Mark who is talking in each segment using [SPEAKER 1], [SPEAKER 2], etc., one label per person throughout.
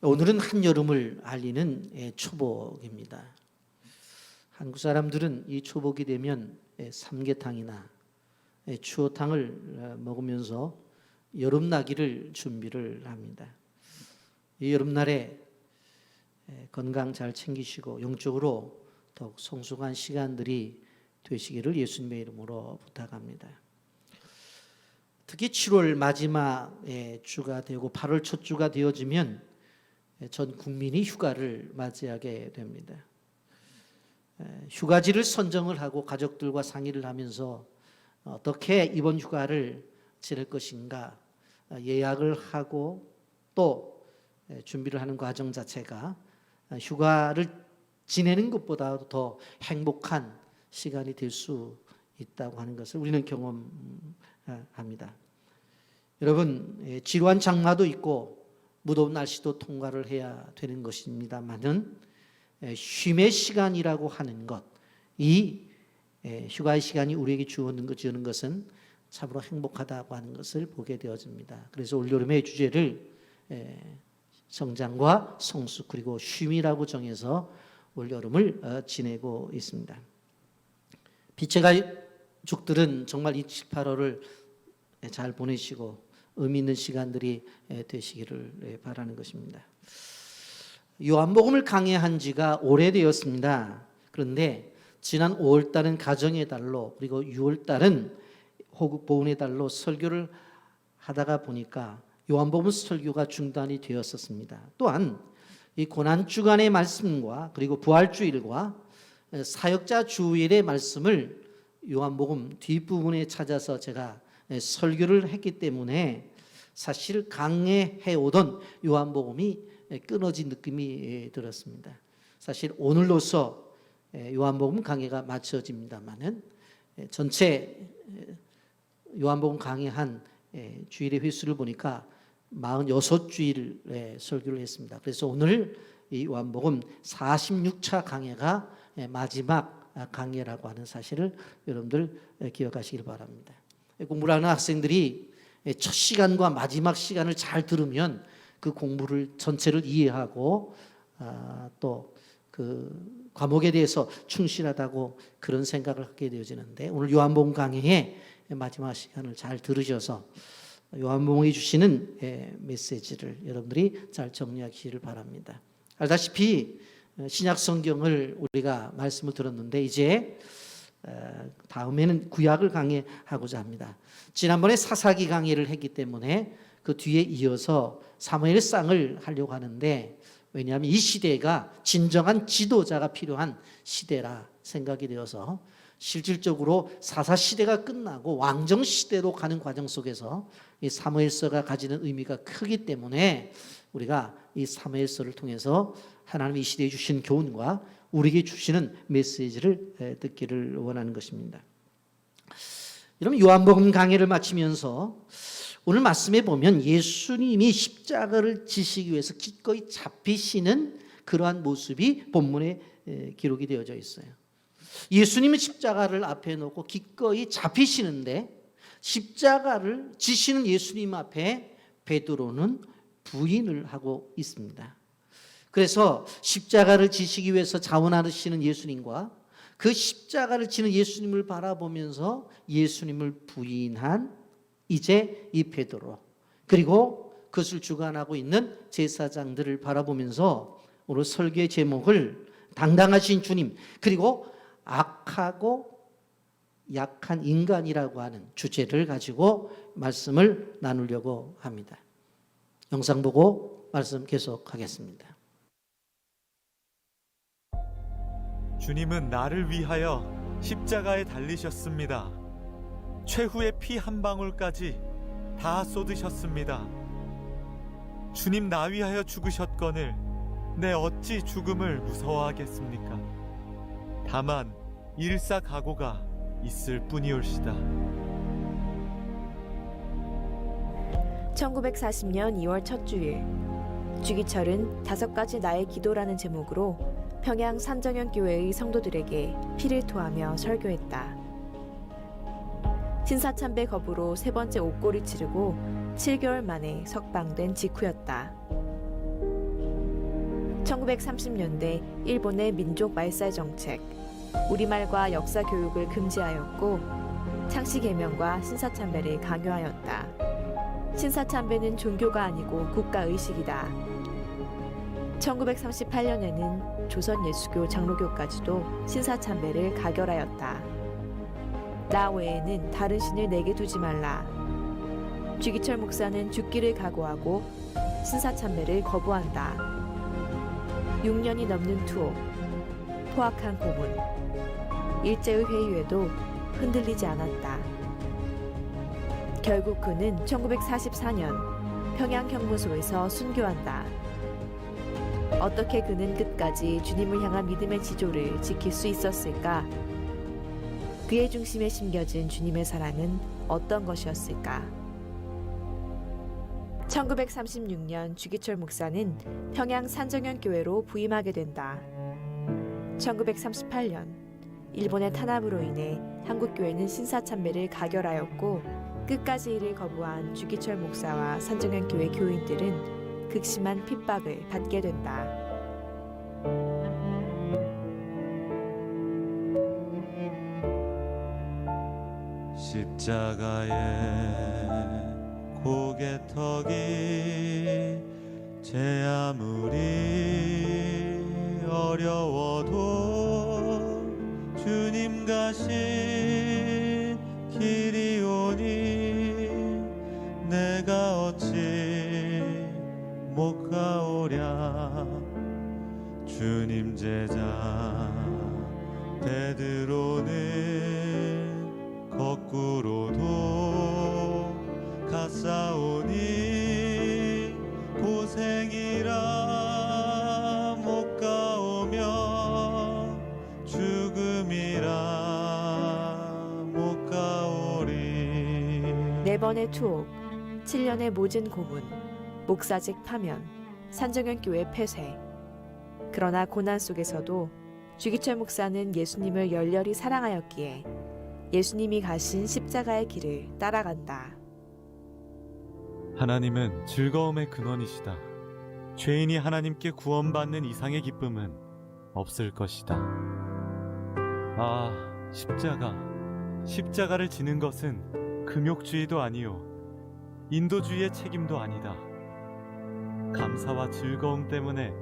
[SPEAKER 1] 오늘은 한여름을 알리는 초복입니다. 한국 사람들은 이 초복이 되면 삼계탕이나 추어탕을 먹으면서 여름나기를 준비를 합니다. 이 여름날에 건강 잘 챙기시고 영적으로 더욱 성숙한 시간들이 되시기를 예수님의 이름으로 부탁합니다. 특히 7월 마지막 주가 되고 8월 첫 주가 되어지면 전 국민이 휴가를 맞이하게 됩니다. 휴가지를 선정을 하고 가족들과 상의를 하면서 어떻게 이번 휴가를 지낼 것인가 예약을 하고 또 준비를 하는 과정 자체가 휴가를 지내는 것보다도 더 행복한 시간이 될 수 있다고 하는 것을 우리는 경험합니다. 여러분, 지루한 장마도 있고 무더운 날씨도 통과를 해야 되는 것입니다만은 쉼의 시간이라고 하는 것, 이 휴가의 시간이 우리에게 주는 것은 참으로 행복하다고 하는 것을 보게 되어집니다. 그래서 올여름의 주제를 성장과 성숙 그리고 쉼이라고 정해서 올여름을 지내고 있습니다. 빛의 가족들은 정말 이 7, 8월을 잘 보내시고 의미 있는 시간들이 되시기를 바라는 것입니다. 요한복음을 강해한 지가 오래되었습니다. 그런데 지난 5월달은 가정의 달로 그리고 6월달은 호국 보훈의 달로 설교를 하다가 보니까 요한복음 설교가 중단이 되었었습니다. 또한 이 고난주간의 말씀과 그리고 부활주일과 사역자 주일의 말씀을 요한복음 뒷부분에 찾아서 제가 설교를 했기 때문에 사실 강해해 오던 요한복음이 끊어진 느낌이 들었습니다. 사실 오늘로서 요한복음 강해가 마쳐집니다만은 전체 요한복음 강해한 주일의 횟수를 보니까 46주일 설교를 했습니다. 그래서 오늘 이 요한복음 46차 강해가 마지막 강해라고 하는 사실을 여러분들 기억하시길 바랍니다. 공부를 하는 학생들이 첫 시간과 마지막 시간을 잘 들으면 그 공부를 전체를 이해하고 또 그 과목에 대해서 충실하다고 그런 생각을 하게 되어지는데 오늘 요한복음 강해의 마지막 시간을 잘 들으셔서 요한복음이 주시는 메시지를 여러분들이 잘 정리하시기를 바랍니다. 알다시피 신약 성경을 우리가 말씀을 들었는데 이제 다음에는 구약을 강해하고자 합니다. 지난번에 사사기 강해를 했기 때문에 그 뒤에 이어서 사무엘상을 하려고 하는데 왜냐하면 이 시대가 진정한 지도자가 필요한 시대라 생각이 되어서 실질적으로 사사시대가 끝나고 왕정시대로 가는 과정 속에서 이 사무엘서가 가지는 의미가 크기 때문에 우리가 이 사무엘서를 통해서 하나님이 이 시대에 주신 교훈과 우리에게 주시는 메시지를 듣기를 원하는 것입니다. 여러분, 요한복음 강해를 마치면서 오늘 말씀에 보면 예수님이 십자가를 지시기 위해서 기꺼이 잡히시는 그러한 모습이 본문에 기록이 되어져 있어요. 예수님은 십자가를 앞에 놓고 기꺼이 잡히시는데 십자가를 지시는 예수님 앞에 베드로는 부인을 하고 있습니다. 그래서 십자가를 지시기 위해서 자원하시는 예수님과 그 십자가를 지는 예수님을 바라보면서 예수님을 부인한 이제 이 베드로 그리고 그것을 주관하고 있는 제사장들을 바라보면서 오늘 설교의 제목을 당당하신 주님 그리고 악하고 약한 인간이라고 하는 주제를 가지고 말씀을 나누려고 합니다. 영상 보고 말씀 계속하겠습니다.
[SPEAKER 2] 주님은 나를 위하여 십자가에 달리셨습니다. 최후의 피 한 방울까지 다 쏟으셨습니다. 주님 나 위하여 죽으셨거늘 내 어찌 죽음을 무서워하겠습니까? 다만 일사각오가 있을 뿐이올시다.
[SPEAKER 3] 1940년 2월 첫 주일, 주기철은 5가지 나의 기도라는 제목으로 평양 산정현교회의 성도들에게 피를 토하며 설교했다. 신사참배 거부로 3번째 옥고를 치르고 7개월 만에 석방된 직후였다. 1930년대 일본의 민족 말살 정책, 우리말과 역사 교육을 금지하였고 창씨 계명과 신사참배를 강요하였다. 신사참배는 종교가 아니고 국가의식이다. 1938년에는 조선 예수교 장로교까지도 신사참배를 가결하였다. 나 외에는 다른 신을 내게 두지 말라. 주기철 목사는 죽기를 각오하고 신사참배를 거부한다. 6년이 넘는 투옥, 포악한 고문, 일제의 회유에도 흔들리지 않았다. 결국 그는 1944년 평양 형무소에서 순교한다. 어떻게 그는 끝까지 주님을 향한 믿음의 지조를 지킬 수 있었을까? 그의 중심에 심겨진 주님의 사랑은 어떤 것이었을까? 1936년 주기철 목사는 평양 산정현교회로 부임하게 된다. 1938년 일본의 탄압으로 인해 한국교회는 신사참배를 가결하였고 끝까지 이를 거부한 주기철 목사와 산정현교회 교인들은 극심한 핍박을 받게 된다.
[SPEAKER 2] 십자가에 고개턱이 제 아무리 어려워도 주님 가신 길이오니 내가 어찌 못 가오랴. 주님 제자 베드로는 거꾸로도 갔사오니 고생이라 못 가오며 죽음이라 못 가오리.
[SPEAKER 3] 4번의 투옥, 7년의 모진 고문, 목사직 파면, 산정현교회 폐쇄. 그러나 고난 속에서도 주기철 목사는 예수님을 열렬히 사랑하였기에 예수님이 가신 십자가의 길을 따라간다.
[SPEAKER 2] 하나님은 즐거움의 근원이시다. 죄인이 하나님께 구원받는 이상의 기쁨은 없을 것이다. 아, 십자가를 지는 것은 금욕주의도 아니요 인도주의의 책임도 아니다. 감사와 즐거움 때문에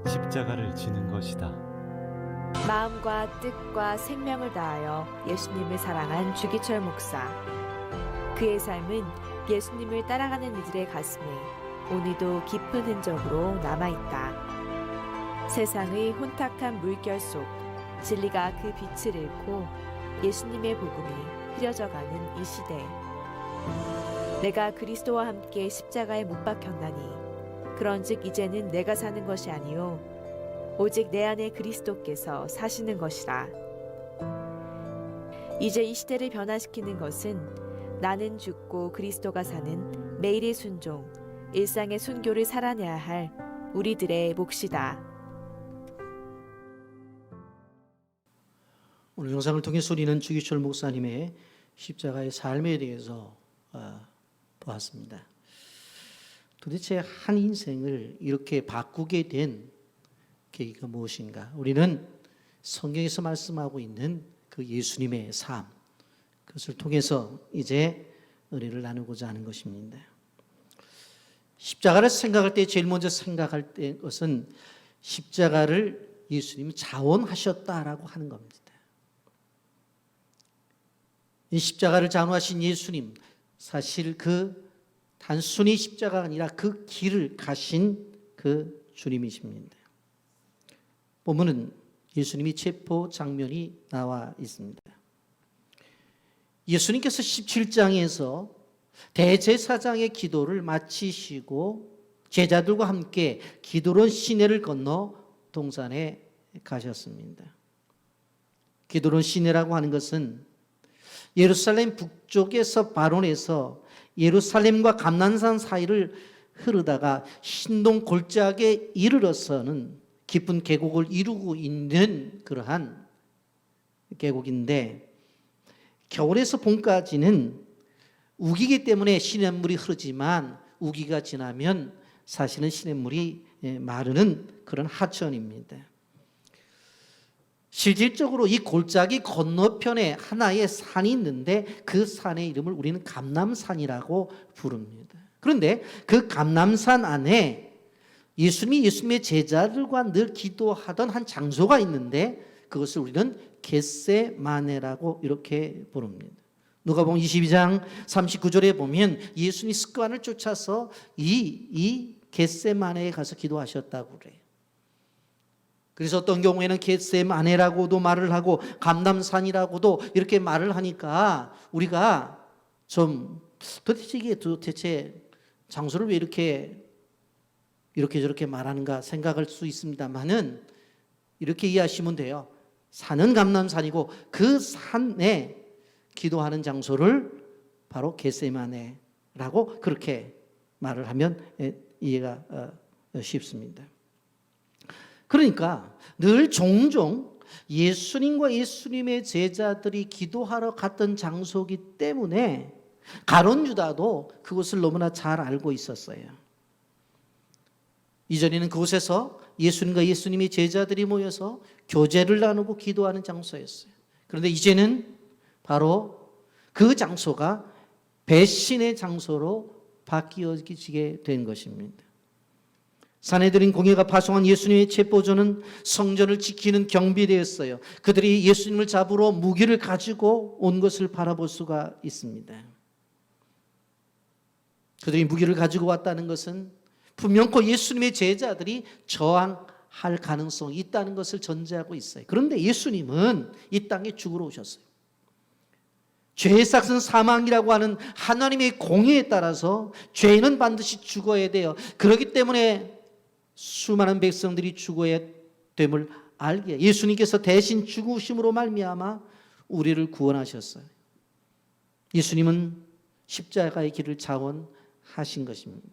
[SPEAKER 2] 십자가를 지는 것이다.
[SPEAKER 3] 마음과 뜻과 생명을 다하여 예수님을 사랑한 주기철 목사. 그의 삶은 예수님을 따라가는 이들의 가슴에 오늘도 깊은 흔적으로 남아있다. 세상의 혼탁한 물결 속 진리가 그 빛을 잃고 예수님의 복음이 흐려져가는 이 시대. 내가 그리스도와 함께 십자가에 못 박혔나니 그런즉 이제는 내가 사는 것이 아니요 오직 내 안에 그리스도께서 사시는 것이라. 이제 이 시대를 변화시키는 것은 나는 죽고 그리스도가 사는 매일의 순종, 일상의 순교를 살아내야 할 우리들의 몫이다.
[SPEAKER 1] 오늘 영상을 통해서 우리는 주기철 목사님의 십자가의 삶에 대해서 보았습니다. 도대체 한 인생을 이렇게 바꾸게 된 계기가 무엇인가? 우리는 성경에서 말씀하고 있는 그 예수님의 삶, 그것을 통해서 이제 은혜를 나누고자 하는 것입니다. 십자가를 생각할 때 제일 먼저 생각할 때 것은 십자가를 예수님이 자원하셨다라고 하는 겁니다. 이 십자가를 장호하신 예수님, 사실 그 단순히 십자가가 아니라 그 길을 가신 그 주님이십니다. 보면은 예수님이 체포 장면이 나와 있습니다. 예수님께서 17장에서 대제사장의 기도를 마치시고 제자들과 함께 기드론 시내를 건너 동산에 가셨습니다. 기드론 시내라고 하는 것은 예루살렘 북쪽에서 바론에서 예루살렘과 감난산 사이를 흐르다가 신동 골짜기에 이르러서는 깊은 계곡을 이루고 있는 그러한 계곡인데, 겨울에서 봄까지는 우기기 때문에 시냇물이 흐르지만 우기가 지나면 사실은 시냇물이 마르는 그런 하천입니다. 실질적으로 이 골짜기 건너편에 하나의 산이 있는데 그 산의 이름을 우리는 감람산이라고 부릅니다. 그런데 그 감람산 안에 예수님이 예수님의 제자들과 늘 기도하던 한 장소가 있는데 그것을 우리는 겟세마네라고 이렇게 부릅니다. 누가복음 22장 39절에 보면 예수님이 습관을 쫓아서 이 겟세마네에 가서 기도하셨다고 그래요. 그래서 어떤 경우에는 겟세마네라고도 말을 하고 감람산이라고도 이렇게 말을 하니까 우리가 좀 도대체 이게 장소를 왜 이렇게 저렇게 말하는가 생각할 수 있습니다만은 이렇게 이해하시면 돼요. 산은 감람산이고 그 산에 기도하는 장소를 바로 겟세마네라고 그렇게 말을 하면 이해가 쉽습니다. 그러니까 늘 종종 예수님과 예수님의 제자들이 기도하러 갔던 장소이기 때문에 가룟 유다도 그것을 너무나 잘 알고 있었어요. 이전에는 그곳에서 예수님과 예수님의 제자들이 모여서 교제를 나누고 기도하는 장소였어요. 그런데 이제는 바로 그 장소가 배신의 장소로 바뀌어지게 된 것입니다. 산헤드린 공회가 파송한 예수님의 첩보조는 성전을 지키는 경비대였어요. 그들이 예수님을 잡으러 무기를 가지고 온 것을 바라볼 수가 있습니다. 그들이 무기를 가지고 왔다는 것은 분명코 예수님의 제자들이 저항할 가능성이 있다는 것을 전제하고 있어요. 그런데 예수님은 이 땅에 죽으러 오셨어요. 죄의 삭은 사망이라고 하는 하나님의 공의에 따라서 죄인은 반드시 죽어야 돼요. 그렇기 때문에 수많은 백성들이 죽어야 됨을 알게 예수님께서 대신 죽으심으로 말미암아 우리를 구원하셨어요. 예수님은 십자가의 길을 자원하신 것입니다.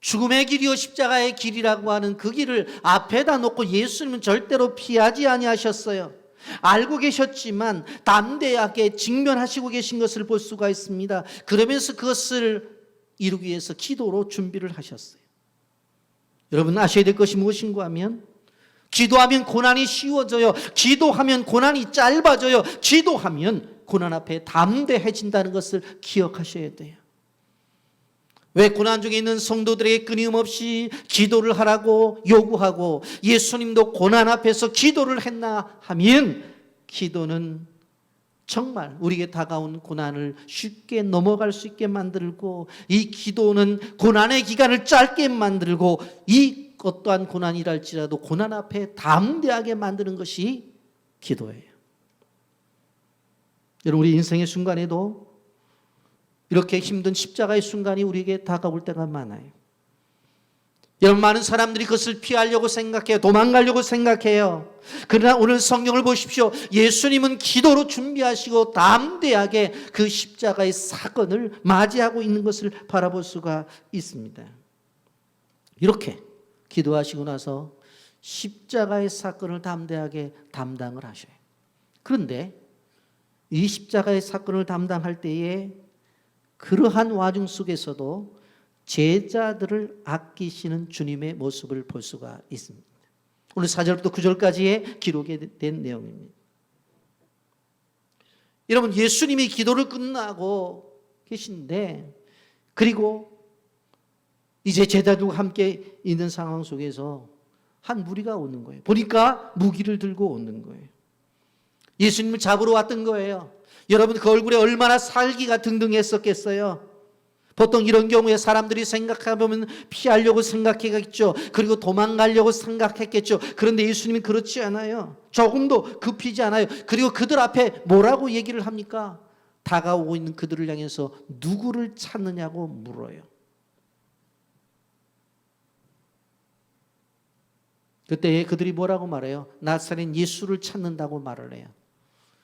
[SPEAKER 1] 죽음의 길이요 십자가의 길이라고 하는 그 길을 앞에다 놓고 예수님은 절대로 피하지 아니하셨어요. 알고 계셨지만 담대하게 직면하시고 계신 것을 볼 수가 있습니다. 그러면서 그것을 이루기 위해서 기도로 준비를 하셨어요. 여러분 아셔야 될 것이 무엇인가 하면 기도하면 고난이 쉬워져요. 기도하면 고난이 짧아져요. 기도하면 고난 앞에 담대해진다는 것을 기억하셔야 돼요. 왜 고난 중에 있는 성도들에게 끊임없이 기도를 하라고 요구하고 예수님도 고난 앞에서 기도를 했나 하면 기도는 정말 우리에게 다가온 고난을 쉽게 넘어갈 수 있게 만들고 이 기도는 고난의 기간을 짧게 만들고 이 어떠한 고난이랄지라도 고난 앞에 담대하게 만드는 것이 기도예요. 여러분 우리 인생의 순간에도 이렇게 힘든 십자가의 순간이 우리에게 다가올 때가 많아요. 여러분 많은 사람들이 그것을 피하려고 생각해요. 도망가려고 생각해요. 그러나 오늘 성경을 보십시오. 예수님은 기도로 준비하시고 담대하게 그 십자가의 사건을 맞이하고 있는 것을 바라볼 수가 있습니다. 이렇게 기도하시고 나서 십자가의 사건을 담대하게 담당을 하셔요. 그런데 이 십자가의 사건을 담당할 때에 그러한 와중 속에서도 제자들을 아끼시는 주님의 모습을 볼 수가 있습니다. 오늘 4절부터 9절까지의 기록이 된 내용입니다. 여러분 예수님이 기도를 끝나고 계신데 그리고 이제 제자들과 함께 있는 상황 속에서 한 무리가 오는 거예요. 보니까 무기를 들고 오는 거예요. 예수님을 잡으러 왔던 거예요. 여러분 그 얼굴에 얼마나 살기가 등등했었겠어요. 보통 이런 경우에 사람들이 생각해보면 피하려고 생각했겠죠. 그리고 도망가려고 생각했겠죠. 그런데 예수님은 그렇지 않아요. 조금도 급히지 않아요. 그리고 그들 앞에 뭐라고 얘기를 합니까? 다가오고 있는 그들을 향해서 누구를 찾느냐고 물어요. 그때 그들이 뭐라고 말해요? 나사렛 예수를 찾는다고 말을 해요.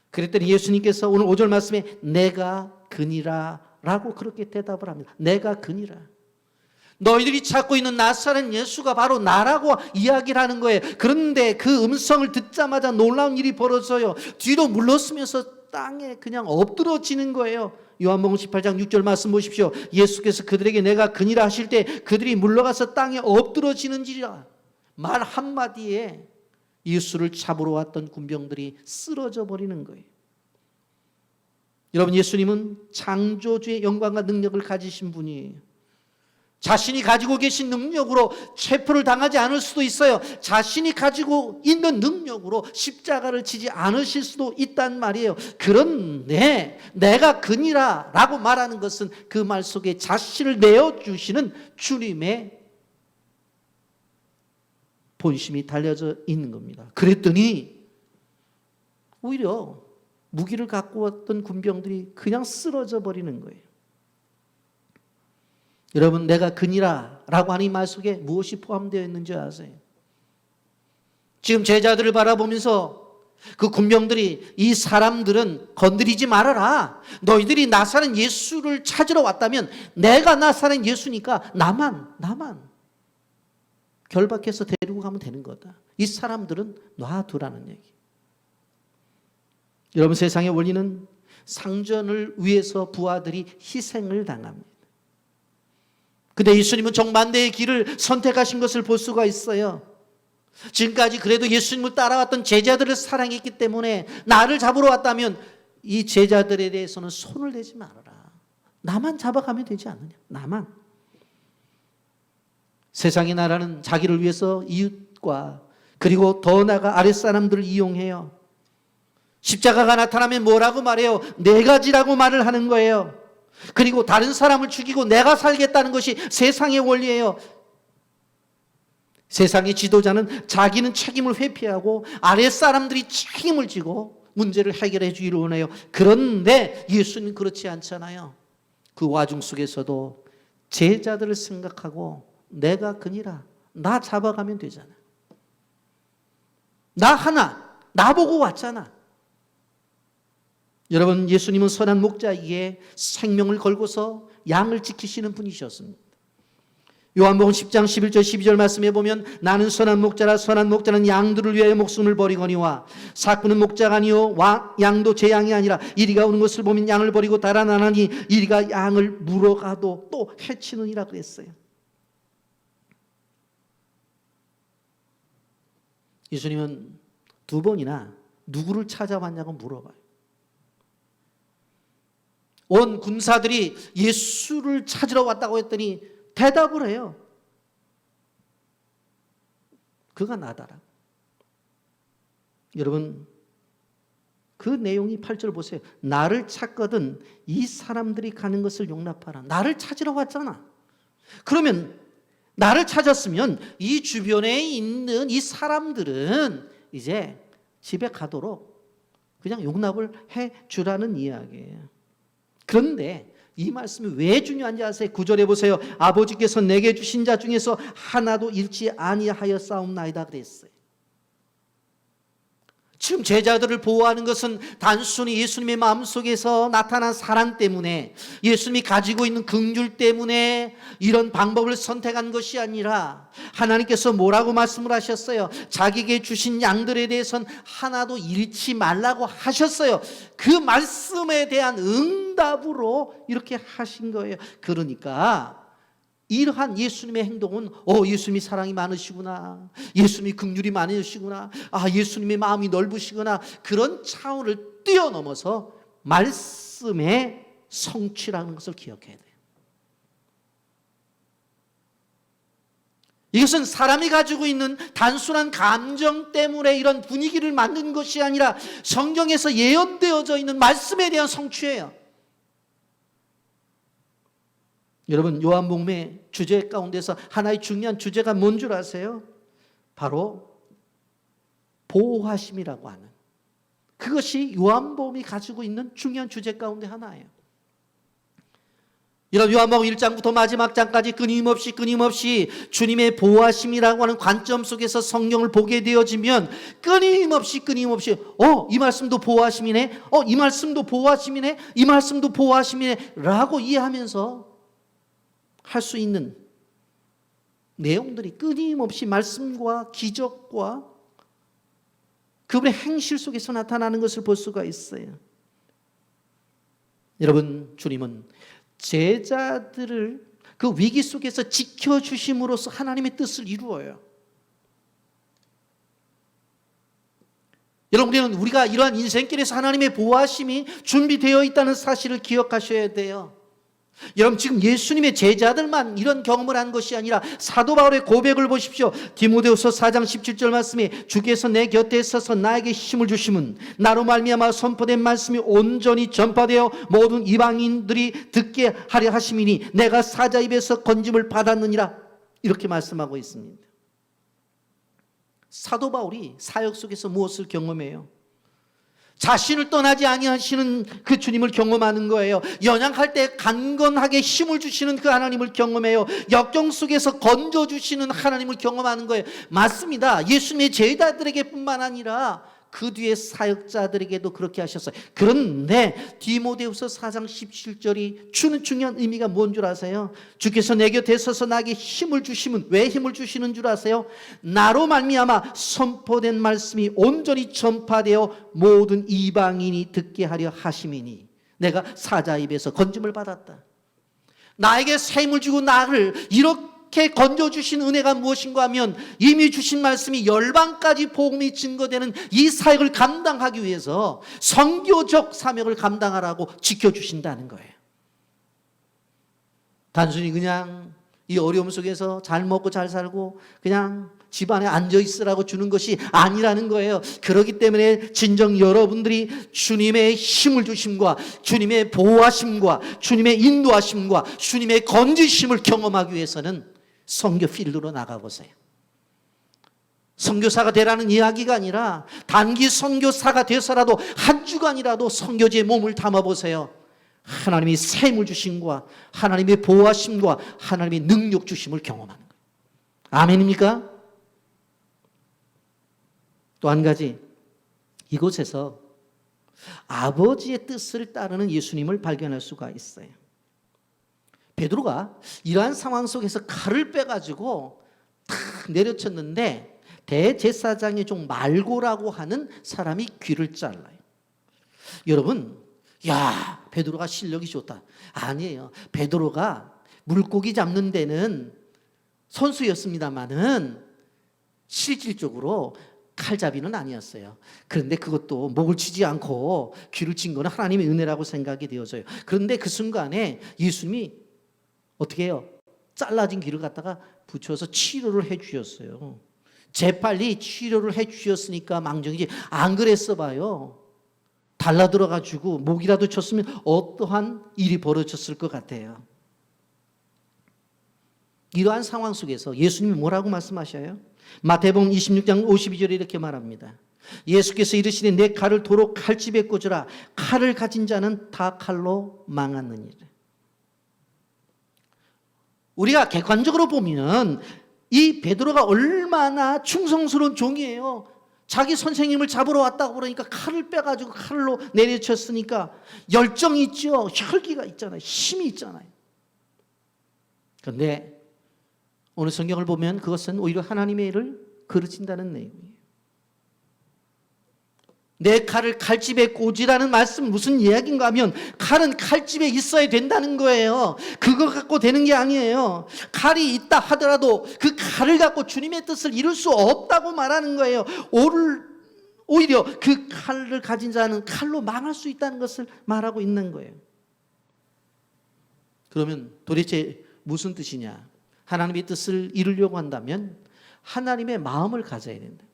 [SPEAKER 1] 그랬더니 예수님께서 오늘 5절 말씀에 내가 그니라 라고 그렇게 대답을 합니다. 내가 그니라. 너희들이 찾고 있는 나사렛 예수가 바로 나라고 이야기를 하는 거예요. 그런데 그 음성을 듣자마자 놀라운 일이 벌어져요. 뒤로 물러서면서 땅에 그냥 엎드러지는 거예요. 요한복음 18장 6절 말씀 보십시오. 예수께서 그들에게 내가 그니라 하실 때 그들이 물러가서 땅에 엎드러지는지라. 말 한마디에 예수를 잡으러 왔던 군병들이 쓰러져 버리는 거예요. 여러분, 예수님은 창조주의 영광과 능력을 가지신 분이에요. 자신이 가지고 계신 능력으로 체포를 당하지 않을 수도 있어요. 자신이 가지고 있는 능력으로 십자가를 지지 않으실 수도 있단 말이에요. 그런데 내가 그니라 라고 말하는 것은 그 말 속에 자신을 내어주시는 주님의 본심이 달려져 있는 겁니다. 그랬더니 오히려 무기를 갖고 왔던 군병들이 그냥 쓰러져 버리는 거예요. 여러분, 내가 그니라 라고 하는 이 말 속에 무엇이 포함되어 있는지 아세요? 지금 제자들을 바라보면서 그 군병들이 이 사람들은 건드리지 말아라. 너희들이 나사렛 예수를 찾으러 왔다면 내가 나사렛 예수니까 나만 결박해서 데리고 가면 되는 거다. 이 사람들은 놔두라는 얘기. 여러분, 세상의 원리는 상전을 위해서 부하들이 희생을 당합니다. 근데 예수님은 정반대의 길을 선택하신 것을 볼 수가 있어요. 지금까지 그래도 예수님을 따라왔던 제자들을 사랑했기 때문에 나를 잡으러 왔다면 이 제자들에 대해서는 손을 대지 말아라. 나만 잡아가면 되지 않느냐. 나만. 세상의 나라는 자기를 위해서 이웃과 그리고 더 나아가 아랫사람들을 이용해요. 십자가가 나타나면 뭐라고 말해요? 네 가지라고 말을 하는 거예요. 그리고 다른 사람을 죽이고 내가 살겠다는 것이 세상의 원리예요. 세상의 지도자는 자기는 책임을 회피하고 아랫사람들이 책임을 지고 문제를 해결해 주기를 원해요. 그런데 예수는 그렇지 않잖아요. 그 와중 속에서도 제자들을 생각하고 내가 그니라, 나 잡아가면 되잖아. 나 하나, 나보고 왔잖아. 여러분, 예수님은 선한 목자이기에 생명을 걸고서 양을 지키시는 분이셨습니다. 요한복음 10장 11절 12절 말씀에 보면 나는 선한 목자라 선한 목자는 양들을 위하여 목숨을 버리거니와 사꾼은 목자가 아니요 양도 제 양이 아니라 이리가 오는 것을 보면 양을 버리고 달아나나니 이리가 양을 물어가도 또 해치느니라 그랬어요. 예수님은 두 번이나 누구를 찾아왔냐고 물어봐요. 온 군사들이 예수를 찾으러 왔다고 했더니 대답을 해요. 그가 나다라. 여러분, 그 내용이 8절 보세요. 나를 찾거든 이 사람들이 가는 것을 용납하라. 나를 찾으러 왔잖아. 그러면 나를 찾았으면 이 주변에 있는 이 사람들은 이제 집에 가도록 그냥 용납을 해 주라는 이야기예요. 그런데 이 말씀이 왜 중요한지 아세요? 9절에 보세요. 아버지께서 내게 주신 자 중에서 하나도 잃지 아니하였사옵나이다 그랬어요. 지금 제자들을 보호하는 것은 단순히 예수님의 마음속에서 나타난 사랑 때문에, 예수님이 가지고 있는 긍휼 때문에 이런 방법을 선택한 것이 아니라 하나님께서 뭐라고 말씀을 하셨어요? 자기에게 주신 양들에 대해서는 하나도 잃지 말라고 하셨어요. 그 말씀에 대한 응답으로 이렇게 하신 거예요. 그러니까 이러한 예수님의 행동은 예수님이 사랑이 많으시구나, 예수님이 긍휼이 많으시구나, 예수님의 마음이 넓으시구나, 그런 차원을 뛰어넘어서 말씀의 성취라는 것을 기억해야 돼요. 이것은 사람이 가지고 있는 단순한 감정 때문에 이런 분위기를 만든 것이 아니라 성경에서 예언되어져 있는 말씀에 대한 성취예요. 여러분, 요한복음의 주제 가운데서 하나의 중요한 주제가 뭔 줄 아세요? 바로 보호하심이라고 하는, 그것이 요한복음이 가지고 있는 중요한 주제 가운데 하나예요. 이런 요한복음 1장부터 마지막 장까지 끊임없이 주님의 보호하심이라고 하는 관점 속에서 성경을 보게 되어지면 끊임없이 이 말씀도 보호하심이네, 이 말씀도 보호하심이네, 이 말씀도 보호하심이네 라고 이해하면서 할 수 있는 내용들이 끊임없이 말씀과 기적과 그분의 행실 속에서 나타나는 것을 볼 수가 있어요. 여러분, 주님은 제자들을 그 위기 속에서 지켜주심으로써 하나님의 뜻을 이루어요. 여러분, 우리가 이러한 인생길에서 하나님의 보호하심이 준비되어 있다는 사실을 기억하셔야 돼요. 여러분, 지금 예수님의 제자들만 이런 경험을 한 것이 아니라 사도 바울의 고백을 보십시오. 디모데후서 4장 17절 말씀에 주께서 내 곁에 서서 나에게 힘을 주심은 나로 말미암아 선포된 말씀이 온전히 전파되어 모든 이방인들이 듣게 하려 하심이니 내가 사자 입에서 건짐을 받았느니라. 이렇게 말씀하고 있습니다. 사도 바울이 사역 속에서 무엇을 경험해요? 자신을 떠나지 아니하시는 그 주님을 경험하는 거예요. 연약할 때 강건하게 힘을 주시는 그 하나님을 경험해요. 역경 속에서 건져주시는 하나님을 경험하는 거예요. 맞습니다. 예수님의 제자들에게 뿐만 아니라 그 뒤에 사역자들에게도 그렇게 하셨어요. 그런데 디모데후서 4장 17절이 주는 중요한 의미가 뭔 줄 아세요? 주께서 내 곁에 서서 나에게 힘을 주시면, 왜 힘을 주시는 줄 아세요? 나로 말미암아 선포된 말씀이 온전히 전파되어 모든 이방인이 듣게 하려 하심이니 내가 사자 입에서 건짐을 받았다. 나에게 새 힘을 주고 나를 이렇게 건져주신 은혜가 무엇인가 하면 이미 주신 말씀이 열방까지 복음이 증거되는 이 사역을 감당하기 위해서 선교적 사역을 감당하라고 지켜주신다는 거예요. 단순히 그냥 이 어려움 속에서 잘 먹고 잘 살고 그냥 집안에 앉아 있으라고 주는 것이 아니라는 거예요. 그렇기 때문에 진정 여러분들이 주님의 힘을 주심과 주님의 보호하심과 주님의 인도하심과 주님의 건지심을 경험하기 위해서는 선교 필드로 나가보세요. 선교사가 되라는 이야기가 아니라 단기 선교사가 돼서라도 한 주간이라도 선교지에 몸을 담아보세요. 하나님이 새 힘을 주심과 하나님의 보호하심과 하나님의 능력 주심을 경험하는 거예요. 아멘입니까? 또 한 가지, 이곳에서 아버지의 뜻을 따르는 예수님을 발견할 수가 있어요. 베드로가 이러한 상황 속에서 칼을 빼가지고 탁 내려쳤는데 대제사장의 종 말고라고 하는 사람이 귀를 잘라요. 여러분, 야, 베드로가 실력이 좋다. 아니에요. 베드로가 물고기 잡는 데는 선수였습니다만은 실질적으로 칼잡이는 아니었어요. 그런데 그것도 목을 치지 않고 귀를 친 거는 하나님의 은혜라고 생각이 되어져요. 그런데 그 순간에 예수님이 어떻게 해요? 잘라진 귀를 갖다가 붙여서 치료를 해 주셨어요. 재빨리 치료를 해 주셨으니까 망정이지, 안 그랬어 봐요. 달라들어가지고 목이라도 쳤으면 어떠한 일이 벌어졌을 것 같아요. 이러한 상황 속에서 예수님이 뭐라고 말씀하셔요? 마태복음 26장 52절에 이렇게 말합니다. 예수께서 이르시되 내 칼을 도로 칼집에 꽂으라. 칼을 가진 자는 다 칼로 망하느니라. 우리가 객관적으로 보면 이 베드로가 얼마나 충성스러운 종이에요. 자기 선생님을 잡으러 왔다고 그러니까 칼을 빼가지고 칼로 내리쳤으니까 열정이 있죠. 혈기가 있잖아요. 힘이 있잖아요. 그런데 오늘 성경을 보면 그것은 오히려 하나님의 일을 그르친다는 내용이에요. 내 칼을 칼집에 꽂으라는 말씀 무슨 이야기인가 하면 칼은 칼집에 있어야 된다는 거예요. 그거 갖고 되는 게 아니에요. 칼이 있다 하더라도 그 칼을 갖고 주님의 뜻을 이룰 수 없다고 말하는 거예요. 오히려 그 칼을 가진 자는 칼로 망할 수 있다는 것을 말하고 있는 거예요. 그러면 도대체 무슨 뜻이냐? 하나님의 뜻을 이루려고 한다면 하나님의 마음을 가져야 된다.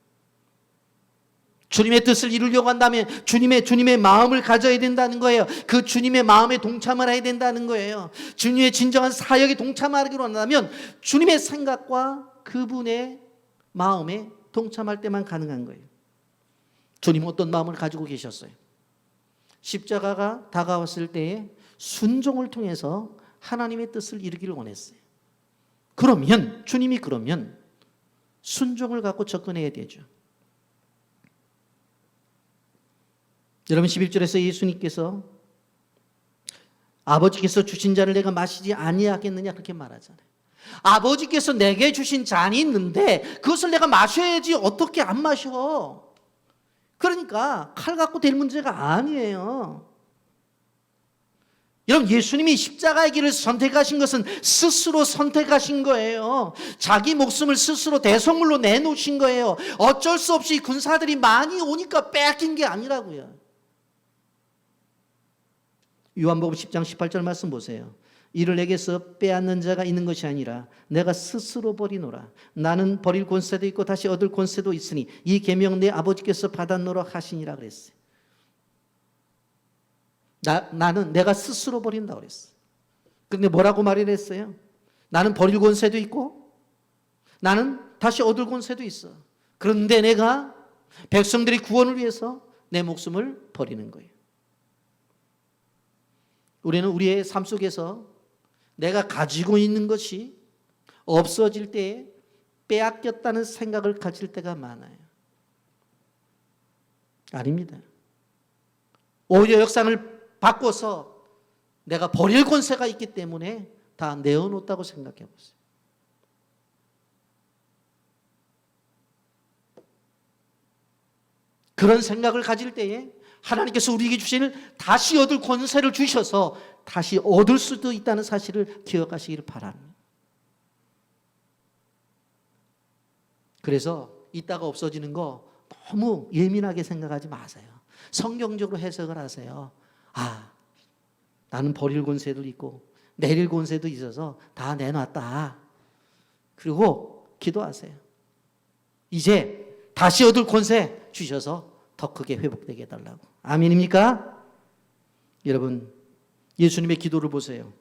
[SPEAKER 1] 주님의 뜻을 이루려고 한다면 주님의 마음을 가져야 된다는 거예요. 그 주님의 마음에 동참을 해야 된다는 거예요. 주님의 진정한 사역에 동참하기로 한다면 주님의 생각과 그분의 마음에 동참할 때만 가능한 거예요. 주님은 어떤 마음을 가지고 계셨어요? 십자가가 다가왔을 때에 순종을 통해서 하나님의 뜻을 이루기를 원했어요. 그러면 주님이 순종을 갖고 접근해야 되죠. 여러분 11절에서 예수님께서 아버지께서 주신 잔을 내가 마시지 아니하겠느냐 그렇게 말하잖아요. 아버지께서 내게 주신 잔이 있는데 그것을 내가 마셔야지 어떻게 안 마셔. 그러니까 칼 갖고 될 문제가 아니에요. 여러분, 예수님이 십자가의 길을 선택하신 것은 스스로 선택하신 거예요. 자기 목숨을 스스로 대속물로 내놓으신 거예요. 어쩔 수 없이 군사들이 많이 오니까 빼앗긴 게 아니라고요. 요한복음 10장 18절 말씀 보세요. 이를 내게서 빼앗는 자가 있는 것이 아니라 내가 스스로 버리노라. 나는 버릴 권세도 있고 다시 얻을 권세도 있으니 이 계명 내 아버지께서 받았노라 하시니라 그랬어요. 나는 내가 스스로 버린다고 그랬어요. 그런데 뭐라고 말을 했어요? 나는 버릴 권세도 있고 나는 다시 얻을 권세도 있어. 그런데 내가 백성들의 구원을 위해서 내 목숨을 버리는 거예요. 우리는 우리의 삶 속에서 내가 가지고 있는 것이 없어질 때에 빼앗겼다는 생각을 가질 때가 많아요. 아닙니다. 오히려 역상을 바꿔서 내가 버릴 권세가 있기 때문에 다 내어놓았다고 생각해 보세요. 그런 생각을 가질 때에 하나님께서 우리에게 주신 다시 얻을 권세를 주셔서 다시 얻을 수도 있다는 사실을 기억하시기를 바랍니다. 그래서 있다가 없어지는 거 너무 예민하게 생각하지 마세요. 성경적으로 해석을 하세요. 나는 버릴 권세도 있고 내릴 권세도 있어서 다 내놨다. 그리고 기도하세요. 이제 다시 얻을 권세 주셔서 더 크게 회복되게 해달라고. 아멘입니까? 여러분, 예수님의 기도를 보세요.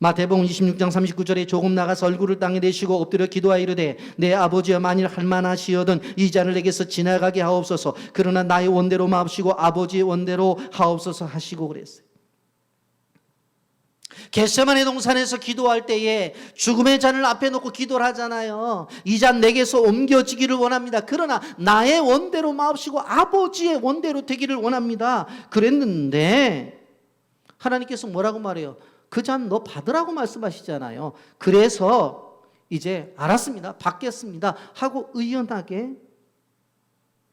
[SPEAKER 1] 마태복음 26장 39절에 조금 나가서 얼굴을 땅에 내시고 엎드려 기도하여 이르되 내 아버지여 만일 할만하시거든 이 잔을 내게서 지나가게 하옵소서. 그러나 나의 원대로 마옵시고 아버지의 원대로 하옵소서 하시고 그랬어요. 겟세마네 동산에서 기도할 때에 죽음의 잔을 앞에 놓고 기도를 하잖아요. 이 잔 내게서 옮겨지기를 원합니다. 그러나 나의 원대로 마옵시고 아버지의 원대로 되기를 원합니다. 그랬는데 하나님께서 뭐라고 말해요? 그 잔 너 받으라고 말씀하시잖아요. 그래서 이제 알았습니다. 받겠습니다 하고 의연하게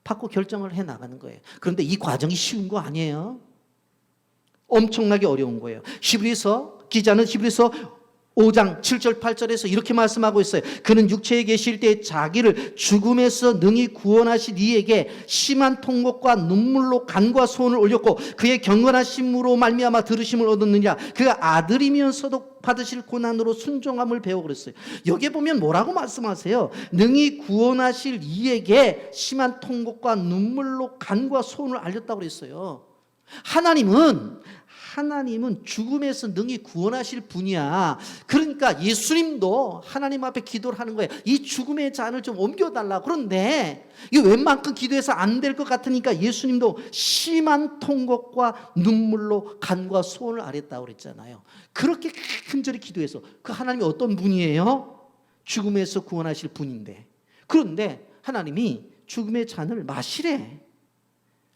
[SPEAKER 1] 받고 결정을 해나가는 거예요. 그런데 이 과정이 쉬운 거 아니에요. 엄청나게 어려운 거예요. 기자는 히브리서 5장 7절 8절에서 이렇게 말씀하고 있어요. 그는 육체에 계실 때 자기를 죽음에서 능히 구원하신 이에게 심한 통곡과 눈물로 간과 소원을 올렸고 그의 경건하심으로 말미암아 들으심을 얻었느냐. 그가 아들이면서도 받으실 고난으로 순종함을 배워 그랬어요. 여기에 보면 뭐라고 말씀하세요? 능히 구원하실 이에게 심한 통곡과 눈물로 간과 소원을 알렸다고 그랬어요. 하나님은 죽음에서 능히 구원하실 분이야. 그러니까 예수님도 하나님 앞에 기도를 하는 거예요. 이 죽음의 잔을 좀 옮겨달라. 그런데 이게 웬만큼 기도해서 안 될 것 같으니까 예수님도 심한 통곡과 눈물로 간과 소원을 아랬다고 그랬잖아요. 그렇게 간절히 기도해서 그 하나님이 어떤 분이에요? 죽음에서 구원하실 분인데. 그런데 하나님이 죽음의 잔을 마시래.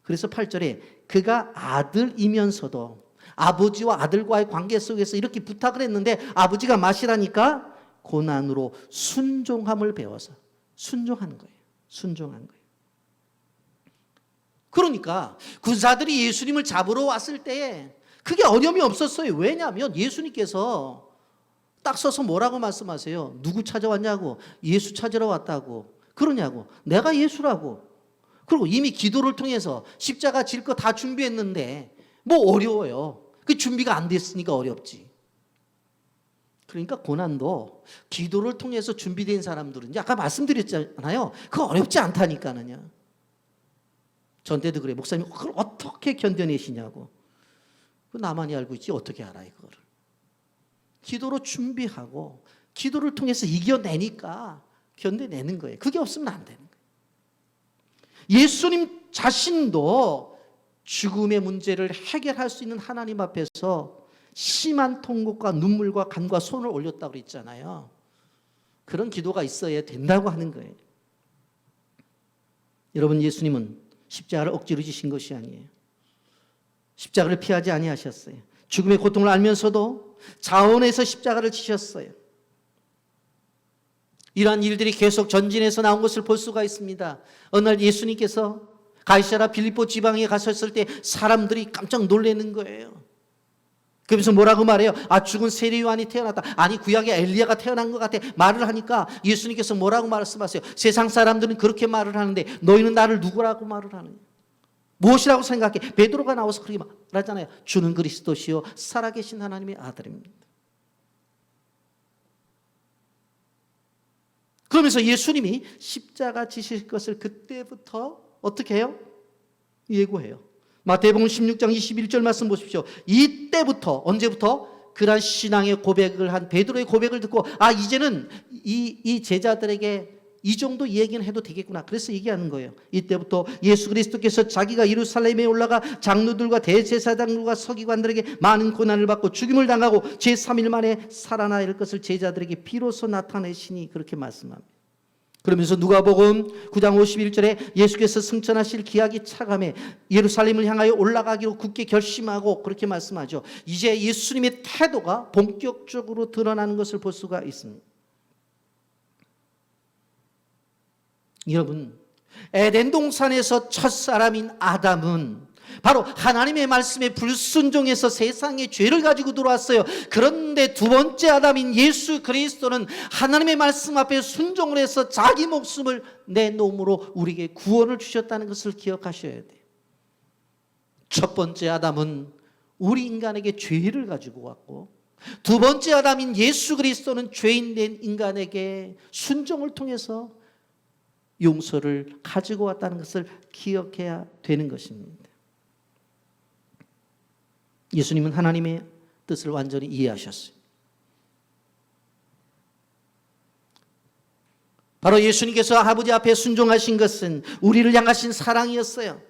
[SPEAKER 1] 그래서 8절에 그가 아들이면서도 아버지와 아들과의 관계 속에서 이렇게 부탁을 했는데 아버지가 마시라니까 고난으로 순종함을 배워서 순종한 거예요. 순종한 거예요. 그러니까 군사들이 예수님을 잡으러 왔을 때 그게 어려움이 없었어요. 왜냐하면 예수님께서 딱 서서 뭐라고 말씀하세요? 누구 찾아왔냐고? 예수 찾으러 왔다고. 그러냐고? 내가 예수라고. 그리고 이미 기도를 통해서 십자가 질 거 다 준비했는데 뭐 어려워요. 그 준비가 안 됐으니까 어렵지. 그러니까 고난도 기도를 통해서 준비된 사람들은 아까 말씀드렸잖아요. 그거 어렵지 않다니까는요. 전 때도 그래. 목사님 그걸 어떻게 견뎌내시냐고. 나만이 알고 있지 어떻게 알아 이거를. 기도로 준비하고 기도를 통해서 이겨내니까 견뎌내는 거예요. 그게 없으면 안 되는 거예요. 예수님 자신도 죽음의 문제를 해결할 수 있는 하나님 앞에서 심한 통곡과 눈물과 간과 손을 올렸다고 그랬잖아요. 그런 기도가 있어야 된다고 하는 거예요. 여러분, 예수님은 십자가를 억지로 지신 것이 아니에요. 십자가를 피하지 아니하셨어요. 죽음의 고통을 알면서도 자원해서 십자가를 지셨어요. 이러한 일들이 계속 전진해서 나온 것을 볼 수가 있습니다. 어느 날 예수님께서 가이사랴 빌립보 지방에 가셨을 때 사람들이 깜짝 놀라는 거예요. 그러면서 뭐라고 말해요? 아, 죽은 세례 요한이 태어났다. 아니, 구약에 엘리야가 태어난 것 같아. 말을 하니까 예수님께서 뭐라고 말씀하세요? 세상 사람들은 그렇게 말을 하는데 너희는 나를 누구라고 말을 하느냐? 무엇이라고 생각해? 베드로가 나와서 그렇게 말하잖아요. 주는 그리스도시요 살아계신 하나님의 아들입니다. 그러면서 예수님이 십자가 지실 것을 그때부터 어떻게 해요? 예고해요. 마태복음 16장 21절 말씀 보십시오. 이때부터, 언제부터? 그런 신앙의 고백을 한 베드로의 고백을 듣고 아, 이제는 이 제자들에게 이 정도 얘기는 해도 되겠구나. 그래서 얘기하는 거예요. 이때부터 예수 그리스도께서 자기가 예루살렘에 올라가 장로들과 대제사장들과 서기관들에게 많은 고난을 받고 죽임을 당하고 제3일 만에 살아날 것을 제자들에게 비로소 나타내시니 그렇게 말씀합니다. 그러면서 누가복음 9장 51절에 예수께서 승천하실 기약이 차감해 예루살렘을 향하여 올라가기로 굳게 결심하고 그렇게 말씀하죠. 이제 예수님의 태도가 본격적으로 드러나는 것을 볼 수가 있습니다. 여러분, 에덴 동산에서 첫사람인 아담은 바로 하나님의 말씀에 불순종해서 세상에 죄를 가지고 들어왔어요. 그런데 두 번째 아담인 예수 그리스도는 하나님의 말씀 앞에 순종을 해서 자기 목숨을 내놓음으로 우리에게 구원을 주셨다는 것을 기억하셔야 돼요. 첫 번째 아담은 우리 인간에게 죄를 가지고 왔고 두 번째 아담인 예수 그리스도는 죄인된 인간에게 순종을 통해서 용서를 가지고 왔다는 것을 기억해야 되는 것입니다. 예수님은 하나님의 뜻을 완전히 이해하셨어요. 바로 예수님께서 아버지 앞에 순종하신 것은 우리를 향하신 사랑이었어요.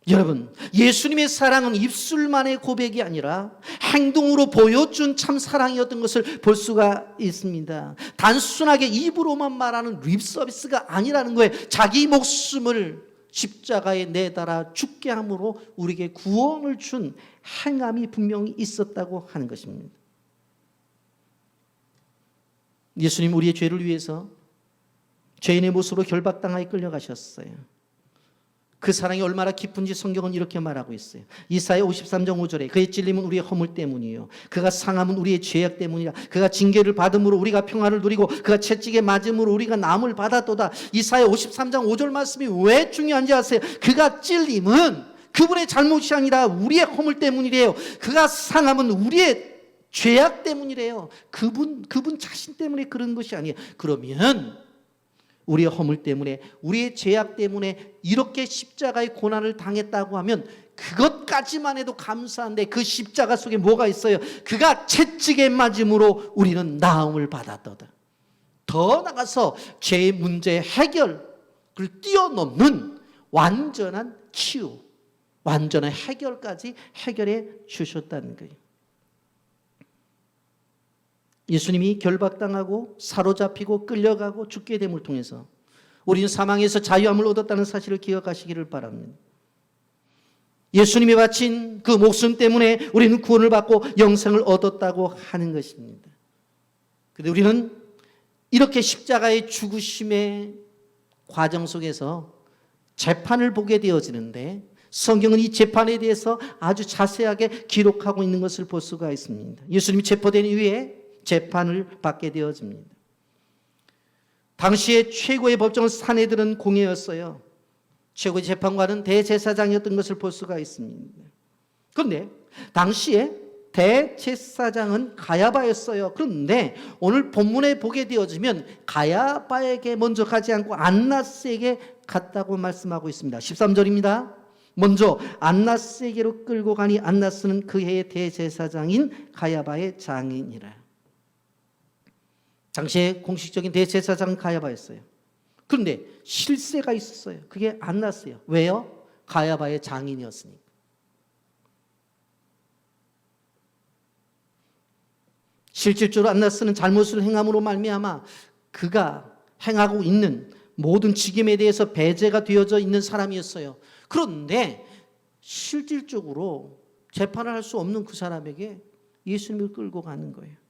[SPEAKER 1] 여러분, 예수님의 사랑은 입술만의 고백이 아니라 행동으로 보여준 참 사랑이었던 것을 볼 수가 있습니다. 단순하게 입으로만 말하는 립서비스가 아니라는 거예요. 자기 목숨을 십자가에 내달아 죽게 함으로 우리에게 구원을 준 행함이 분명히 있었다고 하는 것입니다. 예수님 우리의 죄를 위해서 죄인의 모습으로 결박당하여 끌려가셨어요. 그 사랑이 얼마나 깊은지 성경은 이렇게 말하고 있어요. 이사야 53장 5절에 그의 찔림은 우리의 허물 때문이요 그가 상함은 우리의 죄악 때문이라. 그가 징계를 받음으로 우리가 평화를 누리고 그가 채찍에 맞음으로 우리가 남을 받았도다. 이사야 53장 5절 말씀이 왜 중요한지 아세요? 그가 찔림은 그분의 잘못이 아니라 우리의 허물 때문이래요. 그가 상함은 우리의 죄악 때문이래요. 그분 자신 때문에 그런 것이 아니에요. 그러면 우리의 허물 때문에 우리의 죄악 때문에 이렇게 십자가의 고난을 당했다고 하면 그것까지만 해도 감사한데 그 십자가 속에 뭐가 있어요? 그가 채찍에 맞음으로 우리는 나음을 받았도다. 더 나가서 죄의 문제 해결을 뛰어넘는 완전한 치유, 완전한 해결까지 해결해 주셨다는 거예요. 예수님이 결박당하고 사로잡히고 끌려가고 죽게 됨을 통해서 우리는 사망에서 자유함을 얻었다는 사실을 기억하시기를 바랍니다. 예수님이 바친 그 목숨 때문에 우리는 구원을 받고 영생을 얻었다고 하는 것입니다. 그런데 우리는 이렇게 십자가의 죽으심의 과정 속에서 재판을 보게 되어지는데 성경은 이 재판에 대해서 아주 자세하게 기록하고 있는 것을 볼 수가 있습니다. 예수님이 체포된 이후에 재판을 받게 되어집니다. 당시에 최고의 법정은 산헤드린 공회였어요. 최고의 재판관은 대제사장이었던 것을 볼 수가 있습니다. 그런데 당시에 대제사장은 가야바였어요. 그런데 오늘 본문에 보게 되어지면 가야바에게 먼저 가지 않고 안나스에게 갔다고 말씀하고 있습니다. 13절입니다. 먼저 안나스에게로 끌고 가니 안나스는 그 해의 대제사장인 가야바의 장인이라. 당시에 공식적인 대제사장은 가야바였어요. 그런데 실세가 있었어요. 그게 안나스예요. 왜요? 가야바의 장인이었으니까. 실질적으로 안나스는 잘못을 행함으로 말미암아 그가 행하고 있는 모든 직임에 대해서 배제가 되어져 있는 사람이었어요. 그런데 실질적으로 재판을 할 수 없는 그 사람에게 예수님을 끌고 가는 거예요.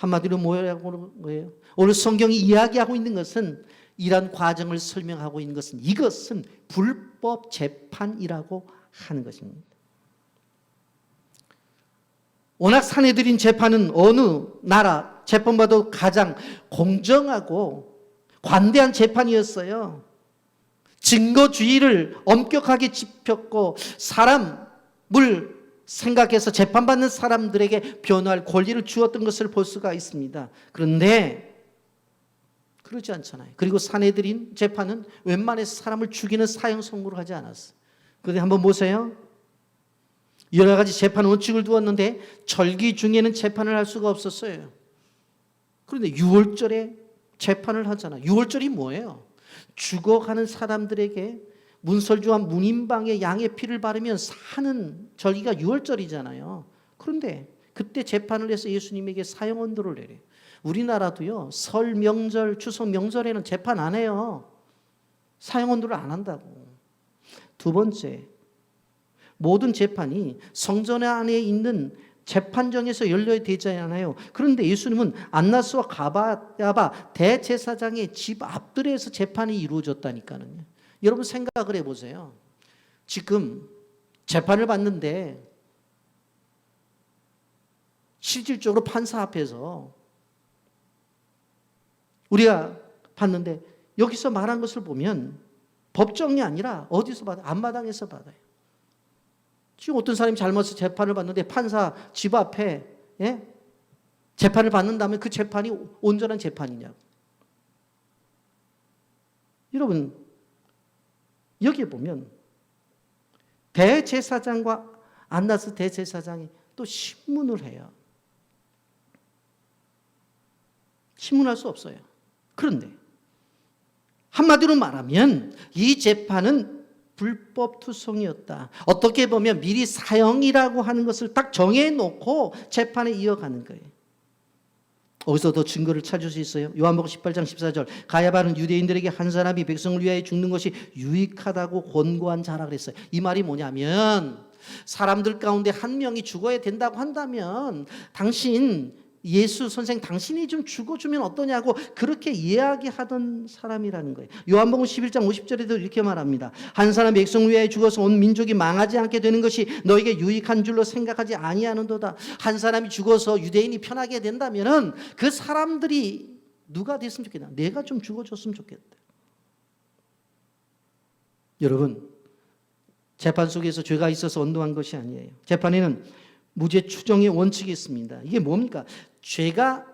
[SPEAKER 1] 한마디로 뭐라고 하는 거예요? 오늘 성경이 이야기하고 있는 것은 이러한 과정을 설명하고 있는 것은 이것은 불법 재판이라고 하는 것입니다. 워낙 사내들인 재판은 어느 나라 재판보다도 가장 공정하고 관대한 재판이었어요. 증거주의를 엄격하게 지켰고 사람을 생각해서 재판받는 사람들에게 변호할 권리를 주었던 것을 볼 수가 있습니다. 그런데 그러지 않잖아요. 그리고 사내들인 재판은 웬만해서 사람을 죽이는 사형 선고를 하지 않았어요. 그런데 한번 보세요. 여러 가지 재판 원칙을 두었는데 절기 중에는 재판을 할 수가 없었어요. 그런데 6월절에 재판을 하잖아요. 6월절이 뭐예요? 죽어가는 사람들에게 문설주와 문인방에 양의 피를 바르면 사는 절기가 6월절이잖아요. 그런데 그때 재판을 해서 예수님에게 사형 언도를 내려요. 우리나라도요. 설 명절, 추석 명절에는 재판 안 해요. 사형 언도를 안 한다고. 두 번째, 모든 재판이 성전 안에 있는 재판정에서 열려야 되잖아요. 그런데 예수님은 안나스와 가바야바 대제사장의 집 앞들에서 재판이 이루어졌다니까요. 여러분 생각을 해보세요. 지금 재판을 받는데 실질적으로 판사 앞에서 우리가 봤는데 여기서 말한 것을 보면 법정이 아니라 어디서 받아요? 앞마당에서 받아요. 지금 어떤 사람이 잘못해서 재판을 받는데 판사 집 앞에 재판을 받는다면 그 재판이 온전한 재판이냐고. 여러분 여기에 보면 대제사장과 안나스 대제사장이 또 신문을 해요. 신문할 수 없어요. 그런데 한마디로 말하면 이 재판은 불법 투성이었다. 어떻게 보면 미리 사형이라고 하는 것을 딱 정해놓고 재판에 이어가는 거예요. 어디서 더 증거를 찾을 수 있어요? 요한복음 18장 14절 가야바는 유대인들에게 한 사람이 백성을 위하여 죽는 것이 유익하다고 권고한 자라 그랬어요. 이 말이 뭐냐면 사람들 가운데 한 명이 죽어야 된다고 한다면 당신 예수 선생 당신이 좀 죽어주면 어떠냐고 그렇게 이야기하던 사람이라는 거예요. 요한복음 11장 50절에도 이렇게 말합니다. 한 사람 백성 위하여 죽어서 온 민족이 망하지 않게 되는 것이 너에게 유익한 줄로 생각하지 아니하는도다. 한 사람이 죽어서 유대인이 편하게 된다면은 그 사람들이 누가 됐으면 좋겠나? 내가 좀 죽어줬으면 좋겠다. 여러분 재판 속에서 죄가 있어서 언도한 것이 아니에요. 재판에는 무죄 추정의 원칙이 있습니다. 이게 뭡니까? 죄가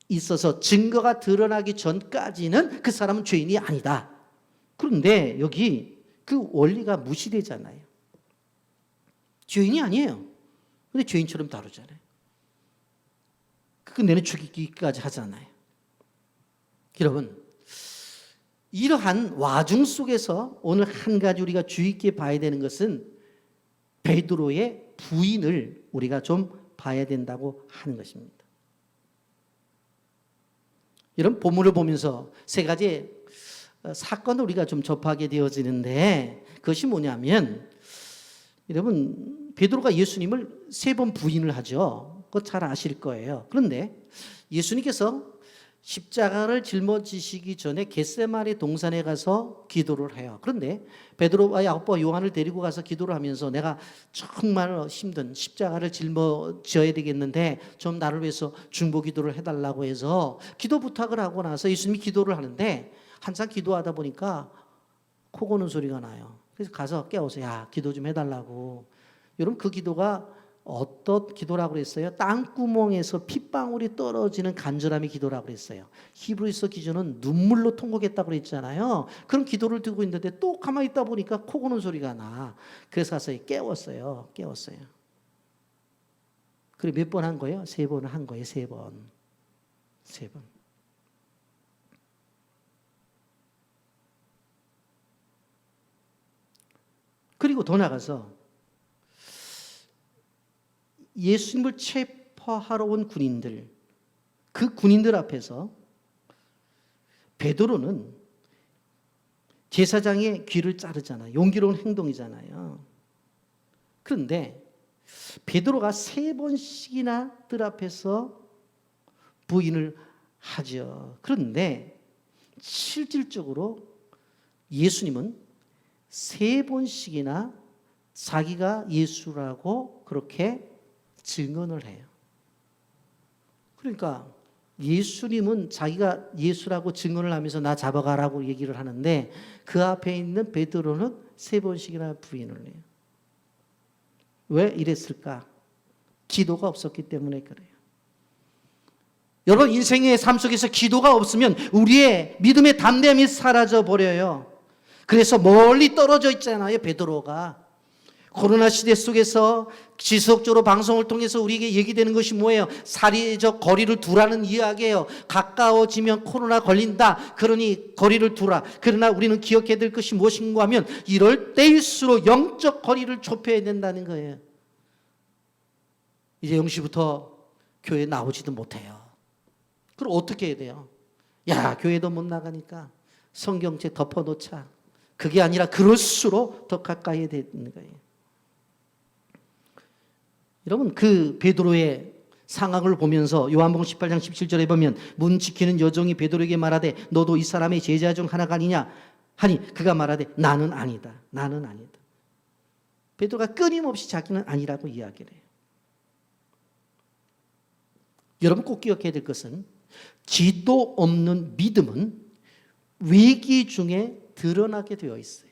[SPEAKER 1] 있어서 증거가 드러나기 전까지는 그 사람은 죄인이 아니다. 그런데 여기 그 원리가 무시되잖아요. 죄인이 아니에요. 근데 죄인처럼 다루잖아요. 끝내는 죽이기까지 하잖아요. 여러분 이러한 와중 속에서 오늘 한 가지 우리가 주의 있게 봐야 되는 것은 베드로의 부인을 우리가 좀 봐야 된다고 하는 것입니다. 이런 본문을 보면서 세 가지 사건을 우리가 좀 접하게 되어지는데 그것이 뭐냐면 여러분 베드로가 예수님을 3번 부인을 하죠. 그거 잘 아실 거예요. 그런데 예수님께서 십자가를 짊어지시기 전에 겟세마네 동산에 가서 기도를 해요. 그런데 베드로와 야고보와 요한을 데리고 가서 기도를 하면서 내가 정말 힘든 십자가를 짊어져야 되겠는데 좀 나를 위해서 중보 기도를 해달라고 해서 기도 부탁을 하고 나서 예수님이 기도를 하는데 한참 기도하다 보니까 코 고는 소리가 나요. 그래서 가서 깨워서 야 기도 좀 해달라고. 여러분 그 기도가 어떤 기도라고 그랬어요? 땅구멍에서 핏방울이 떨어지는 간절함의 기도라고 그랬어요. 히브리서 기준은 눈물로 통곡했다고 그랬잖아요. 그런 기도를 드고 있는데 또 가만히 있다 보니까 코 고는 소리가 나. 그래서 가서 깨웠어요. 그래 몇 번 한 거예요? 3번 한 거예요. 3번. 그리고 더 나가서 예수님을 체포하러 온 군인들, 그 군인들 앞에서 베드로는 제사장의 귀를 자르잖아요. 용기로운 행동이잖아요. 그런데 베드로가 3번씩이나 들 앞에서 부인을 하죠. 그런데 실질적으로 예수님은 3번씩이나 자기가 예수라고 그렇게 증언을 해요. 그러니까 예수님은 자기가 예수라고 증언을 하면서 나 잡아가라고 얘기를 하는데 그 앞에 있는 베드로는 3번씩이나 부인을 해요. 왜 이랬을까? 기도가 없었기 때문에 그래요. 여러분, 인생의 삶 속에서 기도가 없으면 우리의 믿음의 담대함이 사라져 버려요. 그래서 멀리 떨어져 있잖아요, 베드로가. 코로나 시대 속에서 지속적으로 방송을 통해서 우리에게 얘기되는 것이 뭐예요? 사회적 거리를 두라는 이야기예요. 가까워지면 코로나 걸린다. 그러니 거리를 두라. 그러나 우리는 기억해야 될 것이 무엇인가 하면 이럴 때일수록 영적 거리를 좁혀야 된다는 거예요. 이제 0시부터 교회 나오지도 못해요. 그럼 어떻게 해야 돼요? 야, 교회도 못 나가니까 성경책 덮어놓자. 그게 아니라 그럴수록 더 가까이 해야 되는 거예요. 여러분, 그 베드로의 상황을 보면서 요한복음 18장 17절에 보면 문 지키는 여종이 베드로에게 말하되 너도 이 사람의 제자 중 하나가 아니냐 하니 그가 말하되 나는 아니다. 나는 아니다. 베드로가 끊임없이 자기는 아니라고 이야기를 해요. 여러분 꼭 기억해야 될 것은 기도 없는 믿음은 위기 중에 드러나게 되어 있어요.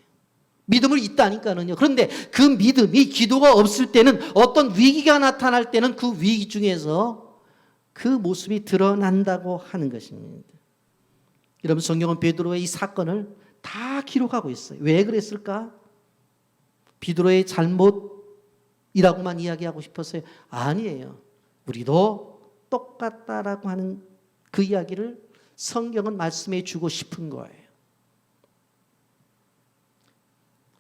[SPEAKER 1] 믿음을 있다니까는요. 그런데 그 믿음이 기도가 없을 때는 어떤 위기가 나타날 때는 그 위기 중에서 그 모습이 드러난다고 하는 것입니다. 여러분, 성경은 베드로의 이 사건을 다 기록하고 있어요. 왜 그랬을까? 베드로의 잘못이라고만 이야기하고 싶었어요? 아니에요. 우리도 똑같다라고 하는 그 이야기를 성경은 말씀해 주고 싶은 거예요.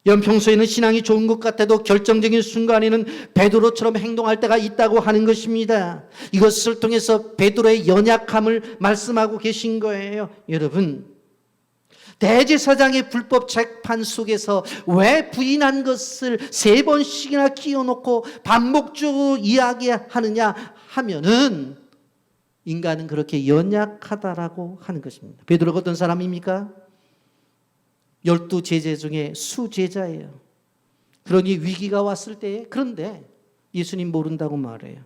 [SPEAKER 1] 평소에는 신앙이 좋은 것 같아도 결정적인 순간에는 베드로처럼 행동할 때가 있다고 하는 것입니다. 이것을 통해서 베드로의 연약함을 말씀하고 계신 거예요. 여러분, 대제사장의 불법 재판 속에서 왜 부인한 것을 3번씩이나 끼워놓고 반복적으로 이야기하느냐 하면은 인간은 그렇게 연약하다라고 하는 것입니다. 베드로가 어떤 사람입니까? 12제자 중에 수제자예요. 그러니 위기가 왔을 때에 그런데 예수님 모른다고 말해요.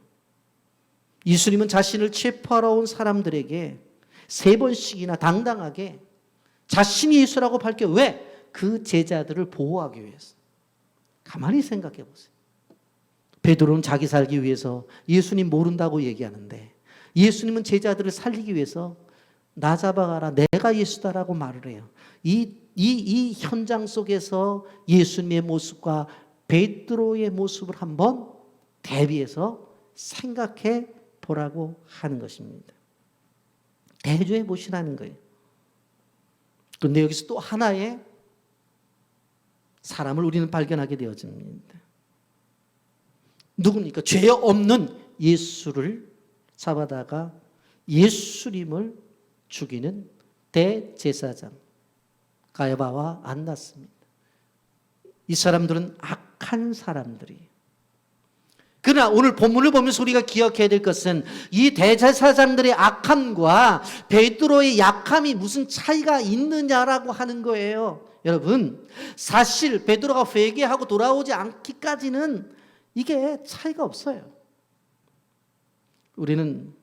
[SPEAKER 1] 예수님은 자신을 체포하러 온 사람들에게 3번씩이나 당당하게 자신이 예수라고 밝혀. 왜? 그 제자들을 보호하기 위해서. 가만히 생각해 보세요. 베드로는 자기 살기 위해서 예수님 모른다고 얘기하는데 예수님은 제자들을 살리기 위해서 나 잡아가라, 내가 예수다라고 말을 해요. 이 현장 속에서 예수님의 모습과 베드로의 모습을 한번 대비해서 생각해 보라고 하는 것입니다. 대조해 보시라는 거예요. 그런데 여기서 또 하나의 사람을 우리는 발견하게 되어집니다. 누굽니까? 죄 없는 예수를 잡아다가 예수님을 죽이는 대제사장 가야바와 안났습니다. 이 사람들은 악한 사람들이에요. 그러나 오늘 본문을 보면서 우리가 기억해야 될 것은 이 대제사장들의 악함과 베드로의 약함이 무슨 차이가 있느냐라고 하는 거예요. 여러분, 사실 베드로가 회개하고 돌아오지 않기까지는 이게 차이가 없어요. 우리는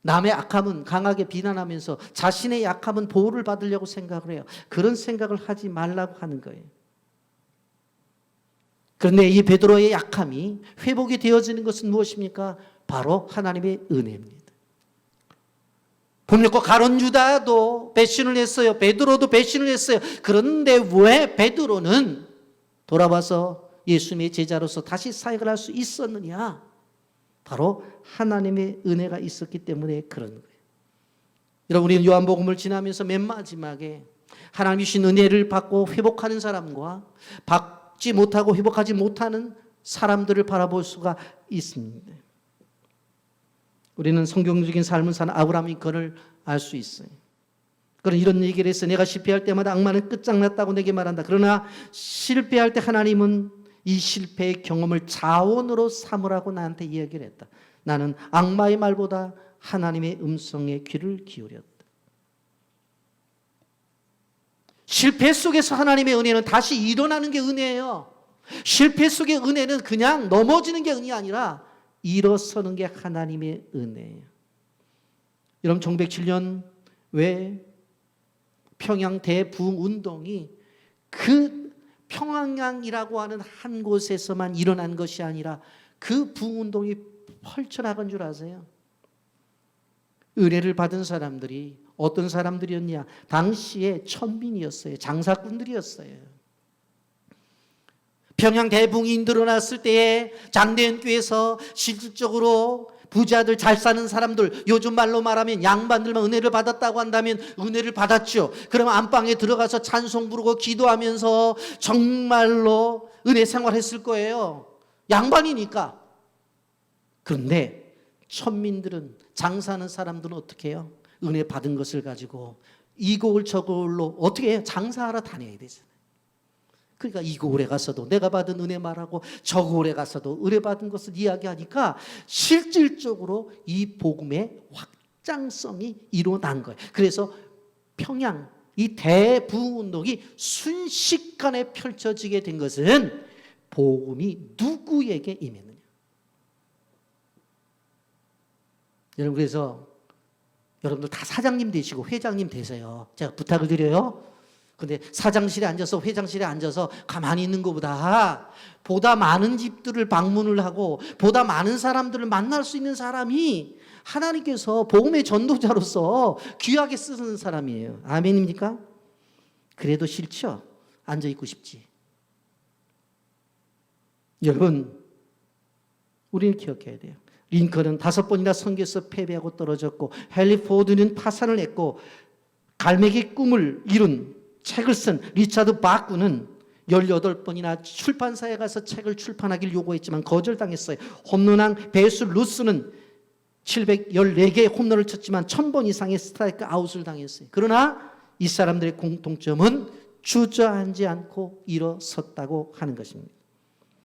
[SPEAKER 1] 남의 악함은 강하게 비난하면서 자신의 약함은 보호를 받으려고 생각을 해요. 그런 생각을 하지 말라고 하는 거예요. 그런데 이 베드로의 약함이 회복이 되어지는 것은 무엇입니까? 바로 하나님의 은혜입니다. 본력과 가룟 유다도 배신을 했어요. 베드로도 배신을 했어요. 그런데 왜 베드로는 돌아와서 예수님의 제자로서 다시 사역을 할 수 있었느냐? 바로 하나님의 은혜가 있었기 때문에 그런 거예요. 여러분, 우리는 요한복음을 지나면서 맨 마지막에 하나님이 주신 은혜를 받고 회복하는 사람과 받지 못하고 회복하지 못하는 사람들을 바라볼 수가 있습니다. 우리는 성경적인 삶을 사는 아브라함의 건을 알 수 있어요. 그런 이런 얘기를 했어요. 내가 실패할 때마다 악마는 끝장났다고 내게 말한다. 그러나 실패할 때 하나님은 이 실패의 경험을 자원으로 삼으라고 나한테 이야기를 했다. 나는 악마의 말보다 하나님의 음성에 귀를 기울였다. 실패 속에서 하나님의 은혜는 다시 일어나는 게 은혜예요. 실패 속의 은혜는 그냥 넘어지는 게 은혜가 아니라 일어서는 게 하나님의 은혜예요. 여러분 1907년 왜 평양 대부흥 운동이 그 평양이라고 하는 한 곳에서만 일어난 것이 아니라 그 부흥 운동이 펼쳐나간 줄 아세요? 은혜를 받은 사람들이 어떤 사람들이었냐? 당시에 천민이었어요. 장사꾼들이었어요. 평양 대붕이 일어났을 때에 장대현 교회에서 실질적으로 부자들 잘 사는 사람들, 요즘 말로 말하면 양반들만 은혜를 받았다고 한다면 은혜를 받았죠. 그러면 안방에 들어가서 찬송 부르고 기도하면서 정말로 은혜 생활했을 거예요. 양반이니까. 그런데 천민들은, 장사하는 사람들은 어떻게 해요? 은혜 받은 것을 가지고 이 곡을 저 곡을로 어떻게 해요? 장사하러 다녀야 되잖아요. 그러니까 이 고을에 가서도 내가 받은 은혜 말하고 저 고을에 가서도 은혜 받은 것을 이야기하니까 실질적으로 이 복음의 확장성이 일어난 거예요. 그래서 평양 이 대부흥운동이 순식간에 펼쳐지게 된 것은 복음이 누구에게 임했느냐. 여러분 그래서 여러분들 다 사장님 되시고 회장님 되세요. 제가 부탁을 드려요. 근데 사장실에 앉아서 회장실에 앉아서 가만히 있는 것보다 보다 많은 집들을 방문을 하고 보다 많은 사람들을 만날 수 있는 사람이 하나님께서 복음의 전도자로서 귀하게 쓰는 사람이에요. 아멘입니까? 그래도 싫죠? 앉아있고 싶지. 여러분 우리는 기억해야 돼요. 링컨은 5번이나 선교에서 패배하고 떨어졌고 헨리 포드는 파산을 했고 갈매기 꿈을 이룬 책을 쓴 리차드 바쿠는 18번이나 출판사에 가서 책을 출판하길 요구했지만 거절당했어요. 홈런왕 베이스 루스는 714개의 홈런을 쳤지만 1000번 이상의 스트라이크 아웃을 당했어요. 그러나 이 사람들의 공통점은 주저앉지 않고 일어섰다고 하는 것입니다.